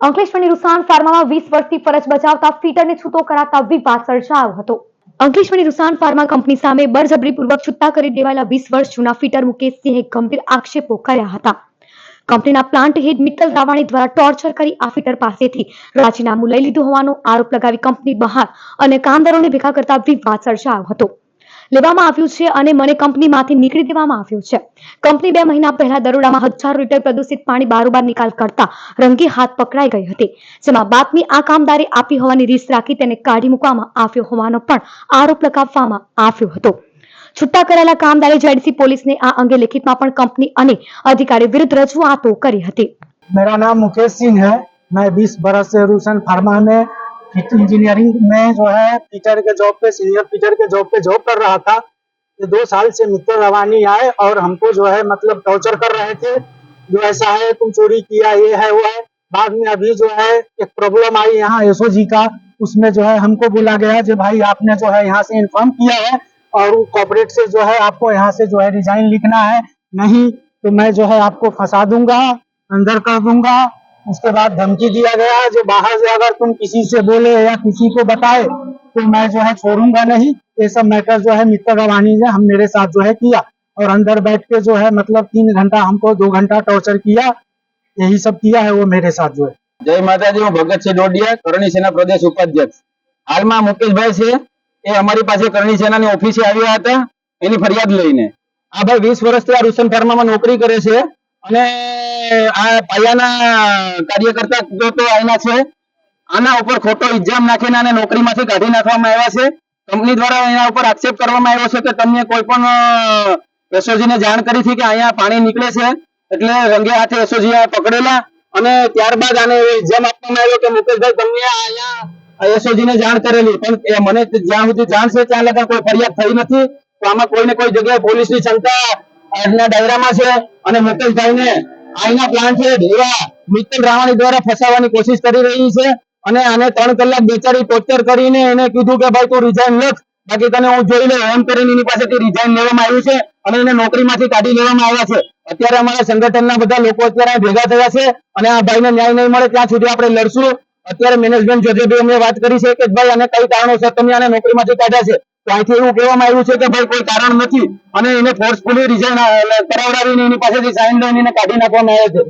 અંકલેશ્વરની રૂસાન ફાર્મામાં 20 વર્ષથી ફરજ બજાવતા ફિટરને છૂટો કરાતા વિવાદ સર્જાયો હતો. અંકલેશ્વરની રૂસાન ફાર્મા કંપની સામે બળજબરીપૂર્વક છૂટા કરી દેવાયેલા 20 વર્ષ જૂના ફિટર મુકેશસિંહે ગંભીર આક્ષેપો કર્યા હતા. કંપનીના પ્લાન્ટ હેડ મિત્તલ રાવાણી દ્વારા ટોર્ચર કરી આ ફિટર પાસેથી રાજીનામું લઈ લીધું હોવાનો આરોપ લગાવી કંપની બહાર અને કામદારોને ભેગા કરતા વિવાદ સર્જાયો હતો. લેવામાં આવ્યું છે અને મને કંપનીમાંથી નીકળી દેવામાં આવ્યું છે. કંપની 2 મહિના પહેલા દરોડામાં હજારો લીટર પ્રદૂષિત પાણી બારોબાર નિકાલ કરતા રંગે હાથ પકડાઈ ગઈ હતી, જેમાં બાતમી આ કામદારે આપી હોવાની રીસ રાખી તેને કાઢી મૂકવામાં આવ્યો હોવાનો પણ આરોપ લગાવવામાં આવ્યો હતો. છૂટા કરાયેલા કામદારે જેડીસી પોલીસને આ અંગે લેખિતમાં પણ કંપની અને अधिकारी विरुद्ध रजूआत કરી હતી. मेरा नाम मुकेश सिंह है। मैं 20 बरस से रूसन फार्मा में फिट इंजीनियरिंग में जो है फीटर के जॉब पे सीनियर फीटर के जॉब पे जॉब कर रहा था। ये 2 साल से मित्तल रवानी आए और हमको जो है मतलब टॉर्चर कर रहे थे, जो ऐसा है तुम चोरी किया, ये है वो है। बाद में अभी जो है एक प्रॉब्लम आई यहाँ एसओजी का, उसमें जो है हमको बोला गया जो भाई आपने जो है यहाँ से इन्फॉर्म किया है और कॉर्पोरेट से जो है आपको यहाँ से जो है रिजाइन लिखना है, नहीं तो मैं जो है आपको फंसा दूंगा, अंदर कर दूंगा। उसके बाद धमकी दिया गया जो बाहर से अगर तुम किसी से बोले या किसी को बताए तो मैं जो है छोड़ूंगा नहीं। ये सब मैटर जो है मित्तल रवानी ने हम मेरे साथ जो है किया और अंदर बैठ के जो है मतलब 3 घंटा हमको 2 घंटा टॉर्चर किया, यही सब किया है वो मेरे साथ जो है। जय माताजी, હું ભગતસિંહ ડોડિયા, કરણી સેના પ્રદેશ ઉપાધ્યક્ષ। હાલમાં મુકેશભાઈ છે એ અમારી પાસે કરણી સેનાની ઓફિસે આવ્યા હતા એની ફરિયાદ લઈને। આ ભાઈ 20 વર્ષથી આ રૂસન ફાર્મામાં નોકરી કરે છે અને આ પાયાના કાર્યકર્તા તો આના છે। આના ઉપર ખોટો ઇલ્ઝામ નાખીને આને નોકરીમાંથી કાઢી નાખવામાં આવ્યા છે। કંપની દ્વારા એના ઉપર આક્ષેપ કરવામાં આવ્યો છે કે તમે કોઈ પણ એસઓજીને જાણ કરી હતી કે અહીંયા પાણી નીકળે છે, એટલે રંગે હાથે એસઓજી પકડેલા અને ત્યારબાદ આને ઇલ્ઝામ આપવામાં આવ્યો કે મુકેશભાઈ તમને અહીંયા એસઓજીને જાણ કરેલી, પણ મને જ્યાં સુધી જાણ છે ત્યાં લગા કોઈ ફરિયાદ થઈ નથી। તો આમાં કોઈને કોઈ જગ્યાએ પોલીસની ક્ષમતા આજના દાયરામાં છે અને મુકેશભાઈને આઈના પ્લાન્ટ છે એવા મિત્તલ રાવાણી દ્વારા ફસાવવાની કોશિશ કરી રહી છે અને આને 3 કલાક બેચારી ટોર્ચર કરીને એને કીધું કે ભાઈ તું રિઝાઇન લખ, બાકી તને હું જોઈ લઉં એમ કરીને એની પાસેથી રિઝાઇન લેવામાં આવ્યું છે અને એને નોકરીમાંથી કાઢી લેવામાં આવ્યા છે। અત્યારે અમારા સંગઠનના બધા લોકો અત્યારે ભેગા થયા છે અને આ ભાઈને ન્યાય નહીં મળે ત્યાં સુધી આપણે લડશું। અત્યારે મેનેજમેન્ટ જોડે બી અમે વાત કરી છે કે ભાઈ આને કઈ કારણોસર તમે આને નોકરીમાંથી કાઢ્યા છે, તો અહીંથી એવું કહેવામાં આવ્યું છે કે ભાઈ કોઈ કારણ નથી અને એને ફોર્સફુલી રિઝાઇન કરાવડાવીને એની પાસેથી સાઇન લઈને એને કાઢી નાખવામાં આવે છે।